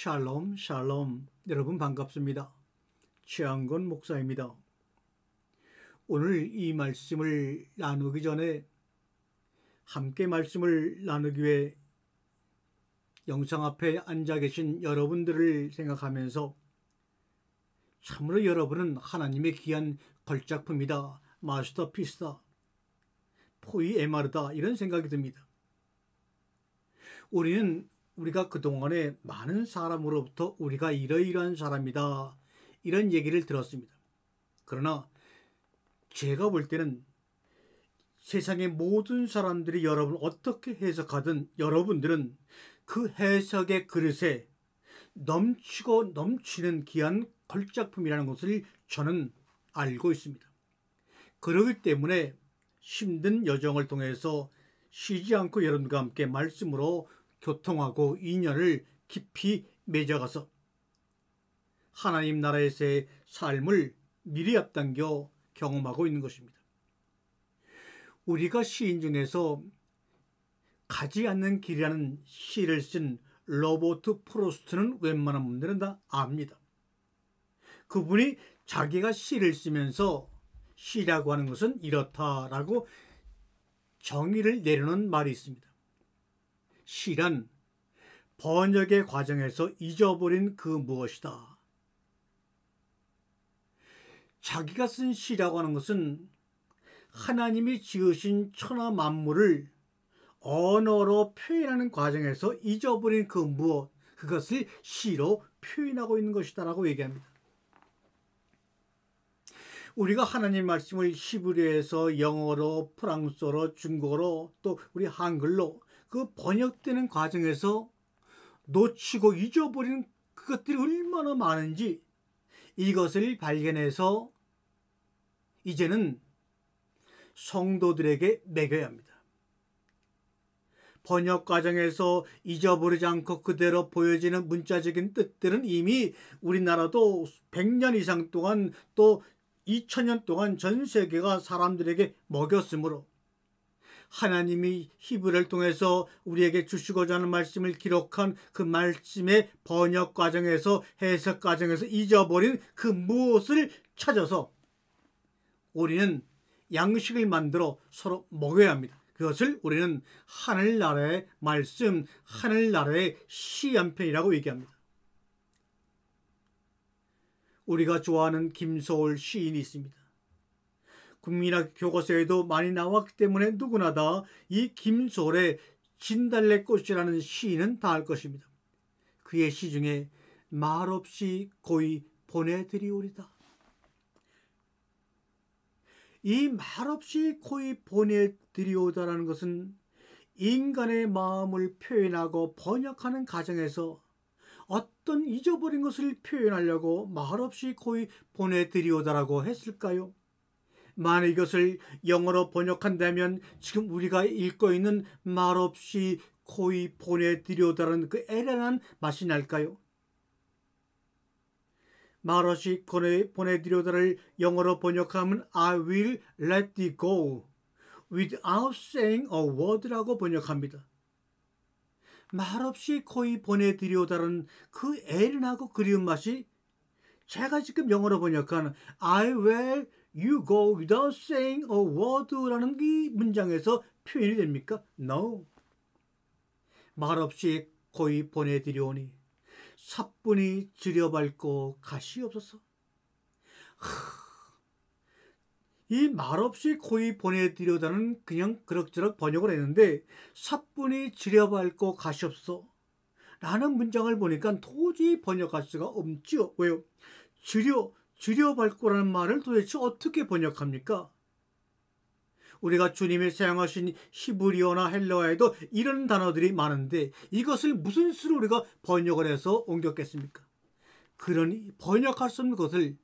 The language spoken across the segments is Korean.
샬롬 샬롬. 여러분 반갑습니다. 최한권 목사입니다. 오늘 이 말씀을 나누기 전에 함께 말씀을 나누기 위해 영상 앞에 앉아 계신 여러분들을 생각하면서 참으로 여러분은 하나님의 귀한 걸작품이다, 마스터피스다, 포이에마르다, 이런 생각이 듭니다. 우리가 그동안에 많은 사람으로부터 우리가 이러이러한 사람이다, 이런 얘기를 들었습니다. 그러나 제가 볼 때는 세상의 모든 사람들이 여러분 어떻게 해석하든 여러분들은 그 해석의 그릇에 넘치고 넘치는 귀한 걸작품이라는 것을 저는 알고 있습니다. 그렇기 때문에 힘든 여정을 통해서 쉬지 않고 여러분과 함께 말씀으로 교통하고 인연을 깊이 맺어가서 하나님 나라에서의 삶을 미리 앞당겨 경험하고 있는 것입니다. 우리가 시인 중에서 가지 않는 길이라는 시를 쓴 로버트 프로스트는 웬만한 분들은 다 압니다. 그분이 자기가 시를 쓰면서 시라고 하는 것은 이렇다라고 정의를 내려놓은 말이 있습니다. 시란 번역의 과정에서 잊어버린 그 무엇이다. 자기가 쓴 시라고 하는 것은 하나님이 지으신 천하 만물을 언어로 표현하는 과정에서 잊어버린 그 무엇, 그것을 시로 표현하고 있는 것이다 라고 얘기합니다. 우리가 하나님 말씀을 히브리어에서 영어로, 프랑스어로, 중국어로, 또 우리 한글로 그 번역되는 과정에서 놓치고 잊어버린 그것들이 얼마나 많은지 이것을 발견해서 이제는 성도들에게 먹여야 합니다. 번역 과정에서 잊어버리지 않고 그대로 보여지는 문자적인 뜻들은 이미 우리나라도 100년 이상 동안 또 2000년 동안 전 세계가 사람들에게 먹였으므로 하나님이 히브리를 통해서 우리에게 주시고자 하는 말씀을 기록한 그 말씀의 번역 과정에서, 해석 과정에서 잊어버린 그 무엇을 찾아서 우리는 양식을 만들어 서로 먹여야 합니다. 그것을 우리는 하늘나라의 말씀, 하늘나라의 시 한 편이라고 얘기합니다. 우리가 좋아하는 김소월 시인이 있습니다. 국민학 교과서에도 많이 나왔기 때문에 누구나 다 이 김소월의 진달래꽃이라는 시인은 다 알 것입니다. 그의 시 중에 말없이 고이 보내드리오리다. 이 말없이 고이 보내드리오다라는 것은 인간의 마음을 표현하고 번역하는 과정에서 어떤 잊어버린 것을 표현하려고 말없이 고이 보내드리오다라고 했을까요? 만약 이것을 영어로 번역한다면 지금 우리가 읽고 있는 말없이 고이 보내드리오다라는 그 애란한 맛이 날까요? 말없이 보내드리오다를 영어로 번역하면 I will let thee go without saying a word라고 번역합니다. 말없이 고이 보내드리오다라는 그 애른하고 그리운 맛이 제가 지금 영어로 번역한 I will you go without saying a word라는 이 문장에서 표현이 됩니까? No. 말없이 고이 보내드리오니 사뿐히 들여밟고 가시옵소서. 이 말없이 고이 보내드려다는 그냥 그럭저럭 번역을 했는데 사뿐히 들여밟고 가시옵소서 라는 문장을 보니까 도저히 번역할 수가 없지요. 왜요? 들여밟고라는 말을 도대체 어떻게 번역합니까? 우리가 주님이 사용하신 히브리어나 헬라어에도 이런 단어들이 많은데 이것을 무슨 수로 우리가 번역을 해서 옮겼겠습니까? 그러니 번역할 수 없는 것을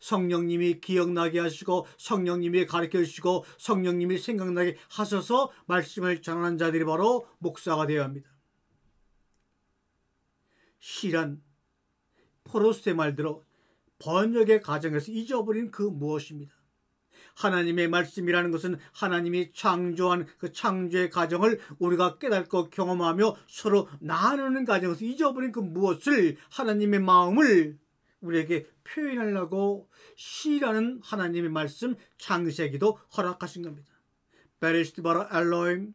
성령님이 기억나게 하시고 성령님이 가르쳐 주시고 성령님이 생각나게 하셔서 말씀을 전하는 자들이 바로 목사가 되어야 합니다. 시란 포로스의 말대로 번역의 과정에서 잊어버린 그 무엇입니다. 하나님의 말씀이라는 것은 하나님이 창조한 그 창조의 과정을 우리가 깨닫고 경험하며 서로 나누는 과정에서 잊어버린 그 무엇을 하나님의 마음을 우리에게 표현하려고 시라는 하나님의 말씀 창세기도 허락하신 겁니다. 베레시트 바라 엘로임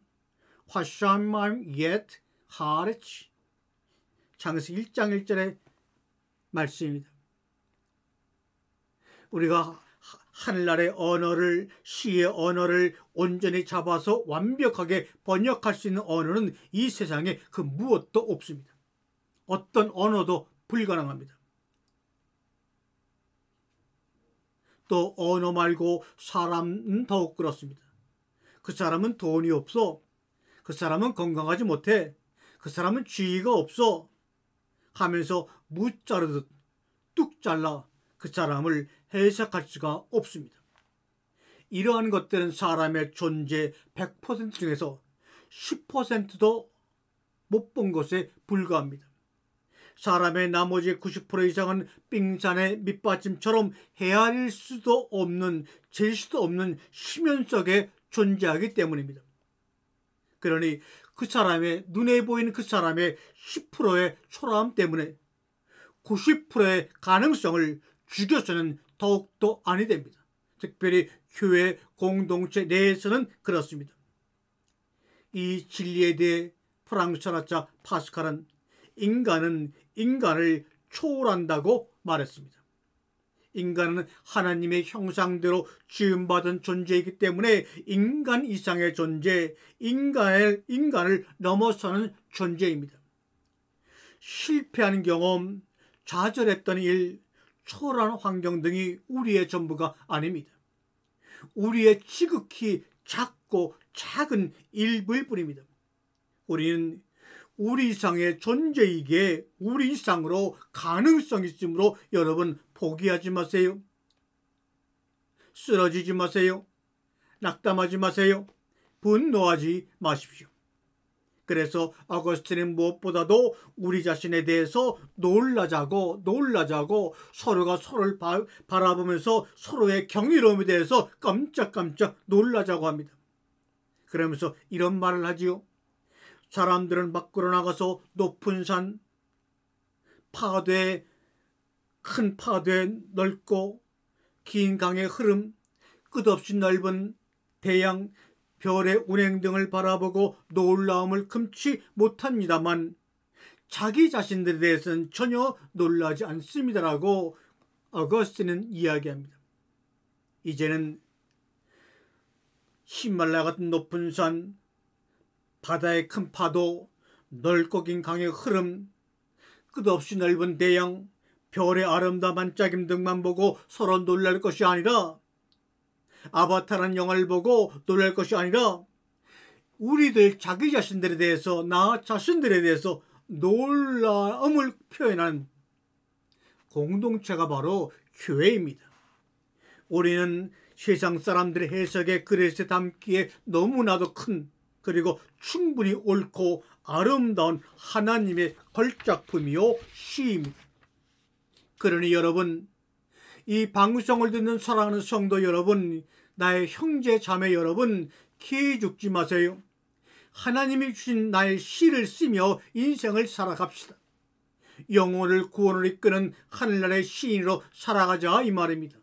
화샴마임 옛 하레치 창세기 1장 1절의 말씀입니다. 우리가 하늘나라의 언어를 시의 언어를 온전히 잡아서 완벽하게 번역할 수 있는 언어는 이 세상에 그 무엇도 없습니다. 어떤 언어도 불가능합니다. 또 언어 말고 사람은 더욱 그렇습니다. 그 사람은 돈이 없어, 그 사람은 건강하지 못해, 그 사람은 지위가 없어 하면서 무자르듯 뚝 잘라 그 사람을 해석할 수가 없습니다. 이러한 것들은 사람의 존재 100% 중에서 10%도 못 본 것에 불과합니다. 사람의 나머지 90% 이상은 빙산의 밑받침처럼 헤아릴 수도 없는, 잴 수도 없는 심연 속에 존재하기 때문입니다. 그러니 그 사람의 눈에 보이는 그 사람의 10%의 초라함 때문에 90%의 가능성을 죽여서는 더욱더 아니 됩니다. 특별히 교회 공동체 내에서는 그렇습니다. 이 진리에 대해 프랑스 철학자 파스칼은 인간은 인간을 초월한다고 말했습니다. 인간은 하나님의 형상대로 지음받은 존재이기 때문에 인간 이상의 존재, 인간을 넘어서는 존재입니다. 실패하는 경험, 좌절했던 일, 초라한 환경 등이 우리의 전부가 아닙니다. 우리의 지극히 작고 작은 일부일 뿐입니다. 우리는 우리 이상의 존재이기에 우리 이상으로 가능성이 있으므로 여러분 포기하지 마세요. 쓰러지지 마세요. 낙담하지 마세요. 분노하지 마십시오. 그래서 어거스틴은 무엇보다도 우리 자신에 대해서 놀라자고 서로가 서로를 바라보면서 서로의 경이로움에 대해서 깜짝깜짝 놀라자고 합니다. 그러면서 이런 말을 하지요. 사람들은 밖으로 나가서 높은 산, 큰 파도에 넓고 긴 강의 흐름, 끝없이 넓은 대양, 별의 운행 등을 바라보고 놀라움을 금치 못합니다만 자기 자신들에 대해서는 전혀 놀라지 않습니다라고 어거스틴은 이야기합니다. 이제는 히말라야 같은 높은 산, 바다의 큰 파도, 넓고 긴 강의 흐름, 끝없이 넓은 대양, 별의 아름다운 반짝임 등만 보고 서로 놀랄 것이 아니라, 아바타라는 영화를 보고 놀랄 것이 아니라 우리들 자기 자신들에 대해서, 나 자신들에 대해서 놀라움을 표현한 공동체가 바로 교회입니다. 우리는 세상 사람들의 해석의 그릇에 담기에 너무나도 큰, 그리고 충분히 옳고 아름다운 하나님의 걸작품이요 시입니다. 그러니 여러분, 이 방송을 듣는 사랑하는 성도 여러분, 나의 형제 자매 여러분, 기죽지 마세요. 하나님이 주신 나의 시를 쓰며 인생을 살아갑시다. 영혼을 구원을 이끄는 하늘나라의 시인으로 살아가자 이 말입니다.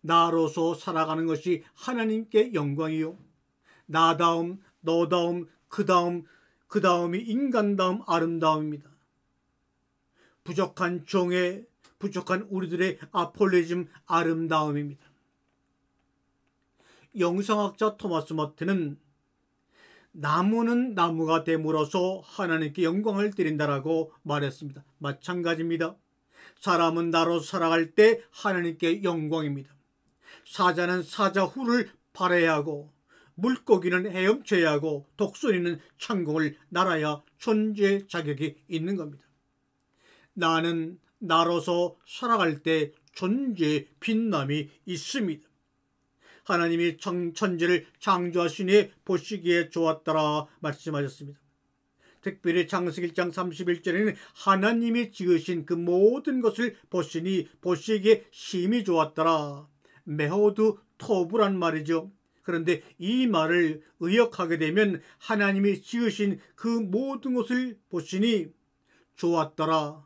나로서 살아가는 것이 하나님께 영광이요, 나다움, 너다움, 그다음이 인간다움, 아름다움입니다. 부족한 종의, 부족한 우리들의 아폴리즘, 아름다움입니다. 영성학자 토마스 머튼은 나무는 나무가 됨으로써 하나님께 영광을 드린다라고 말했습니다. 마찬가지입니다. 사람은 나로 살아갈 때 하나님께 영광입니다. 사자는 사자 후를 발해야 하고, 물고기는 헤엄쳐야 하고, 독수리는 창공을 날아야 존재 자격이 있는 겁니다. 나는 나로서 살아갈 때 존재의 빛남이 있습니다. 하나님이 천지를 창조하시니 보시기에 좋았더라 말씀하셨습니다. 특별히 창세기 1장 31절에는 하나님이 지으신 그 모든 것을 보시니 보시기에 심히 좋았더라. 메호드 토브란 말이죠. 그런데 이 말을 의역하게 되면 하나님이 지으신 그 모든 것을 보시니 좋았더라,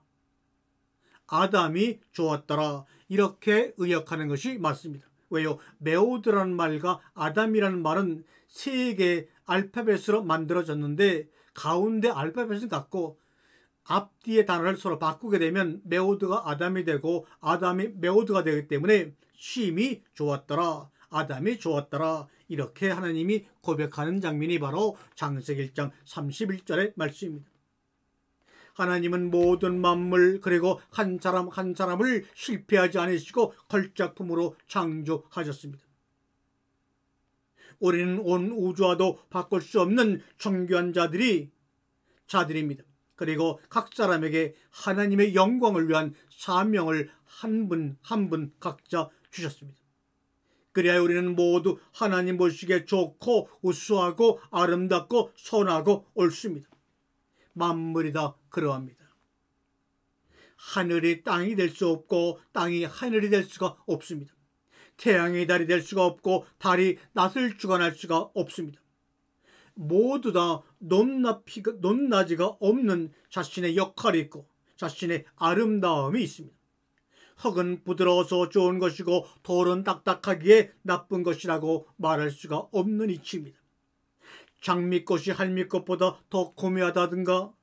아담이 좋았더라, 이렇게 의역하는 것이 맞습니다. 왜요? 메호드라는 말과 아담이라는 말은 세 개의 알파벳으로 만들어졌는데 가운데 알파벳은 같고 앞뒤의 단어를 서로 바꾸게 되면 메호드가 아담이 되고 아담이 메호드가 되기 때문에 심이 좋았더라, 아담이 좋았더라, 이렇게 하나님이 고백하는 장면이 바로 창세기 1장 31절의 말씀입니다. 하나님은 모든 만물 그리고 한 사람 한 사람을 실패하지 않으시고 걸작품으로 창조하셨습니다. 우리는 온 우주와도 바꿀 수 없는 정교한 자들입니다. 그리고 각 사람에게 하나님의 영광을 위한 사명을 한 분 한 분 각자 주셨습니다. 그래야 우리는 모두 하나님 보시기에 좋고 우수하고 아름답고 선하고 옳습니다. 만물이 다 그러합니다. 하늘이 땅이 될 수 없고 땅이 하늘이 될 수가 없습니다. 태양이 달이 될 수가 없고 달이 낯을 주관할 수가 없습니다. 모두 다 높낮이가 없는 자신의 역할이 있고 자신의 아름다움이 있습니다. 흙은 부드러워서 좋은 것이고 돌은 딱딱하기에 나쁜 것이라고 말할 수가 없는 이치입니다. 장미꽃이 할미꽃보다 더 고매하다든가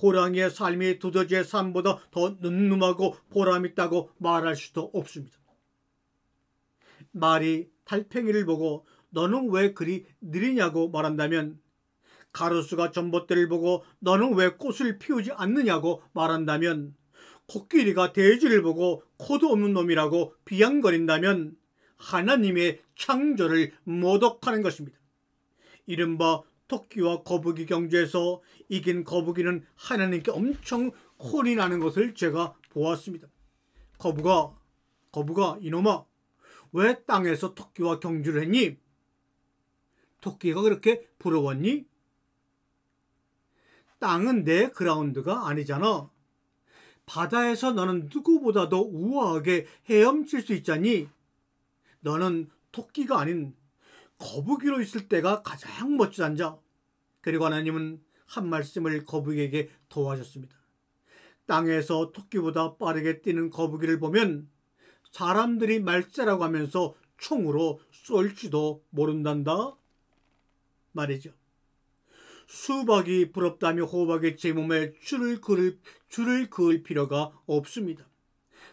호랑이의 삶이 두더지의 삶보다 더 늠름하고 보람있다고 말할 수도 없습니다. 말이 달팽이를 보고 너는 왜 그리 느리냐고 말한다면, 가로수가 전봇대를 보고 너는 왜 꽃을 피우지 않느냐고 말한다면, 코끼리가 돼지를 보고 코도 없는 놈이라고 비양거린다면 하나님의 창조를 모독하는 것입니다. 이른바 토끼와 거북이 경주에서 이긴 거북이는 하나님께 엄청 혼이 나는 것을 제가 보았습니다. 거북아 이놈아, 왜 땅에서 토끼와 경주를 했니? 토끼가 그렇게 부러웠니? 땅은 내 그라운드가 아니잖아. 바다에서 너는 누구보다도 우아하게 헤엄칠 수 있잖니. 너는 토끼가 아닌 거북이로 있을 때가 가장 멋지단자. 그리고 하나님은 한 말씀을 거북이에게 더하셨습니다. 땅에서 토끼보다 빠르게 뛰는 거북이를 보면 사람들이 말세라고 하면서 총으로 쏠지도 모른단다 말이죠. 수박이 부럽다며 호박의 제 몸에 줄을 그을 필요가 없습니다.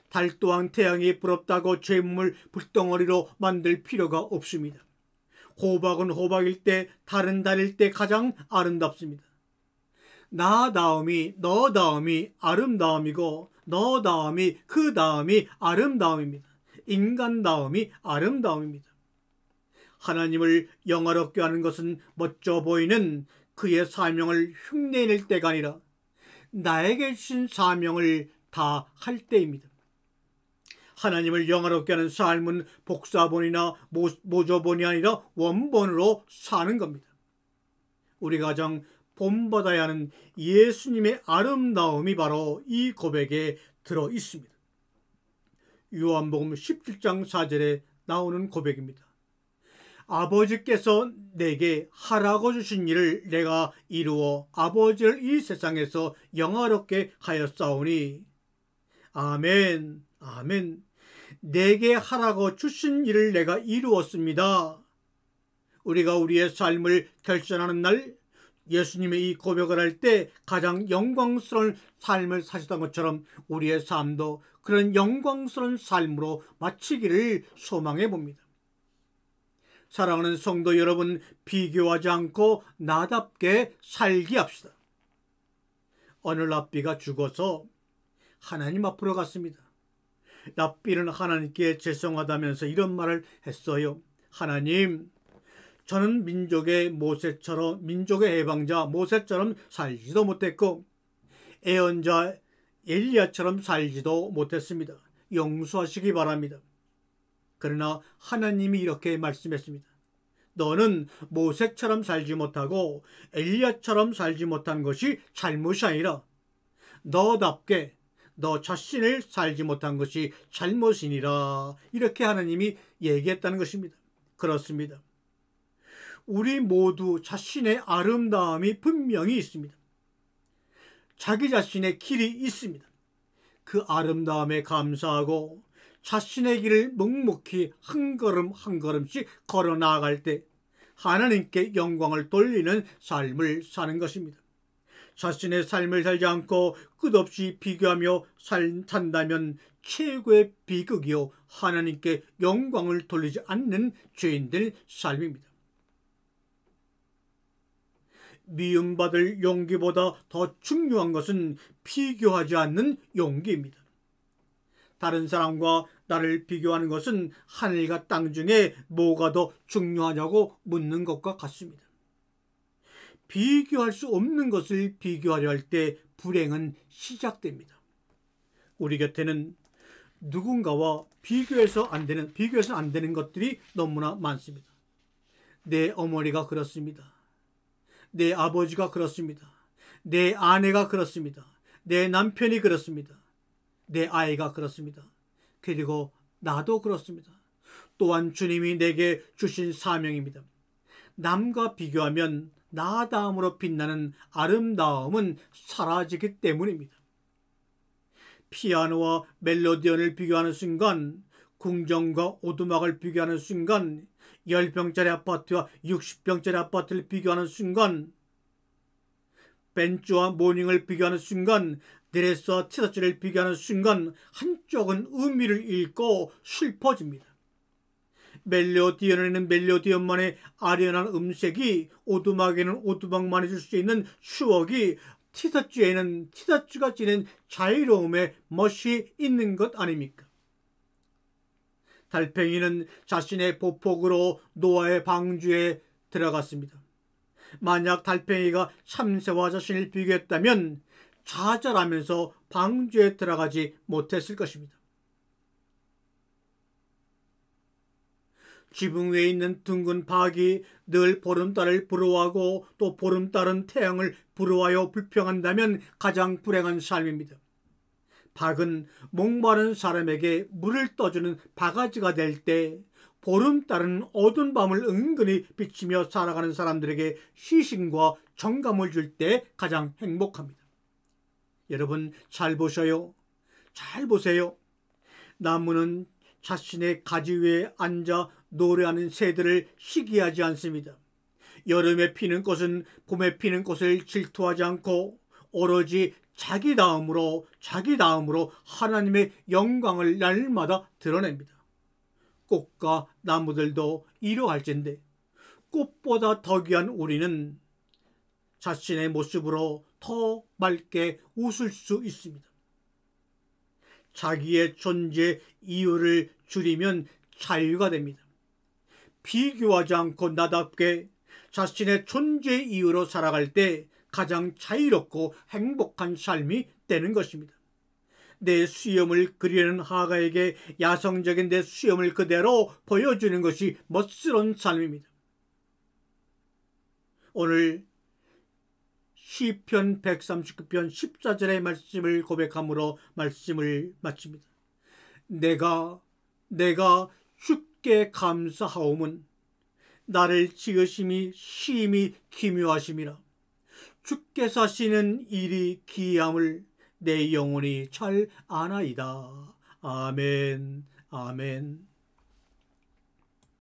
달 또한 태양이 부럽다고 제 몸을 불덩어리로 만들 필요가 없습니다. 호박은 호박일 때, 달은 달일 때 가장 아름답습니다. 나 다음이, 너 다음이 아름다움이고, 너 다음이, 그 다음이 아름다움입니다. 인간 다음이 아름다움입니다. 하나님을 영화롭게 하는 것은 멋져 보이는 그의 사명을 흉내낼 때가 아니라 나에게 주신 사명을 다 할 때입니다. 하나님을 영화롭게 하는 삶은 복사본이나 모조본이 아니라 원본으로 사는 겁니다. 우리가 가장 본받아야 하는 예수님의 아름다움이 바로 이 고백에 들어 있습니다. 요한복음 17장 4절에 나오는 고백입니다. 아버지께서 내게 하라고 주신 일을 내가 이루어 아버지를 이 세상에서 영화롭게 하였사오니. 아멘, 아멘. 내게 하라고 주신 일을 내가 이루었습니다. 우리가 우리의 삶을 결정하는 날, 예수님의 이 고백을 할 때 가장 영광스러운 삶을 사셨던 것처럼 우리의 삶도 그런 영광스러운 삶으로 마치기를 소망해 봅니다. 사랑하는 성도 여러분, 비교하지 않고 나답게 살기 합시다. 어느 랍비가 죽어서 하나님 앞으로 갔습니다. 랍비는 하나님께 죄송하다면서 이런 말을 했어요. 하나님, 저는 민족의 해방자 모세처럼 살지도 못했고 예언자 엘리야처럼 살지도 못했습니다. 용서하시기 바랍니다. 그러나 하나님이 이렇게 말씀했습니다. 너는 모세처럼 살지 못하고 엘리야처럼 살지 못한 것이 잘못이 아니라 너답게 너 자신을 살지 못한 것이 잘못이니라. 이렇게 하나님이 얘기했다는 것입니다. 그렇습니다. 우리 모두 자신의 아름다움이 분명히 있습니다. 자기 자신의 길이 있습니다. 그 아름다움에 감사하고 자신의 길을 묵묵히 한 걸음 한 걸음씩 걸어 나아갈 때 하나님께 영광을 돌리는 삶을 사는 것입니다. 자신의 삶을 살지 않고 끝없이 비교하며 산다면 최고의 비극이요 하나님께 영광을 돌리지 않는 죄인들 삶입니다. 미움받을 용기보다 더 중요한 것은 비교하지 않는 용기입니다. 다른 사람과 나를 비교하는 것은 하늘과 땅 중에 뭐가 더 중요하냐고 묻는 것과 같습니다. 비교할 수 없는 것을 비교하려 할 때 불행은 시작됩니다. 우리 곁에는 누군가와 비교해서 안 되는 것들이 너무나 많습니다. 내 어머니가 그렇습니다. 내 아버지가 그렇습니다. 내 아내가 그렇습니다. 내 남편이 그렇습니다. 내 아이가 그렇습니다. 그리고 나도 그렇습니다. 또한 주님이 내게 주신 사명입니다. 남과 비교하면 나 다음으로 빛나는 아름다움은 사라지기 때문입니다. 피아노와 멜로디언을 비교하는 순간, 궁정과 오두막을 비교하는 순간, 10평짜리 아파트와 60평짜리 아파트를 비교하는 순간, 벤츠와 모닝을 비교하는 순간, 드레스와 티셔츠를 비교하는 순간 한쪽은 의미를 잃고 슬퍼집니다. 멜로디언에는 멜로디언만의 아련한 음색이, 오두막에는 오두막만이 줄 수 있는 추억이, 티셔츠에는 티셔츠가 지닌 자유로움의 멋이 있는 것 아닙니까? 달팽이는 자신의 보폭으로 노아의 방주에 들어갔습니다. 만약 달팽이가 참새와 자신을 비교했다면 좌절하면서 방주에 들어가지 못했을 것입니다. 지붕 위에 있는 둥근 박이 늘 보름달을 부러워하고 또 보름달은 태양을 부러워하여 불평한다면 가장 불행한 삶입니다. 박은 목마른 사람에게 물을 떠주는 바가지가 될 때, 보름달은 어두운 밤을 은근히 비치며 살아가는 사람들에게 희심과 정감을 줄 때 가장 행복합니다. 여러분 잘 보셔요. 잘 보세요. 나무는 자신의 가지 위에 앉아 노래하는 새들을 시기하지 않습니다. 여름에 피는 꽃은 봄에 피는 꽃을 질투하지 않고 오로지 자기 다음으로 하나님의 영광을 날마다 드러냅니다. 꽃과 나무들도 이러할진데 꽃보다 더 귀한 우리는 자신의 모습으로 더 맑게 웃을 수 있습니다. 자기의 존재 이유를 줄이면 자유가 됩니다. 비교하지 않고 나답게 자신의 존재 이유로 살아갈 때 가장 자유롭고 행복한 삶이 되는 것입니다. 내 수염을 그리는 하가에게 야성적인 내 수염을 그대로 보여주는 것이 멋스러운 삶입니다. 오늘 시편 139편 14절의 말씀을 고백함으로 말씀을 마칩니다. 내가 주께 감사하오문 나를 지으심이 심히 기묘하심이라. 주께서 하시는 일이 기이함을 내 영혼이 잘 아나이다. 아멘. 아멘.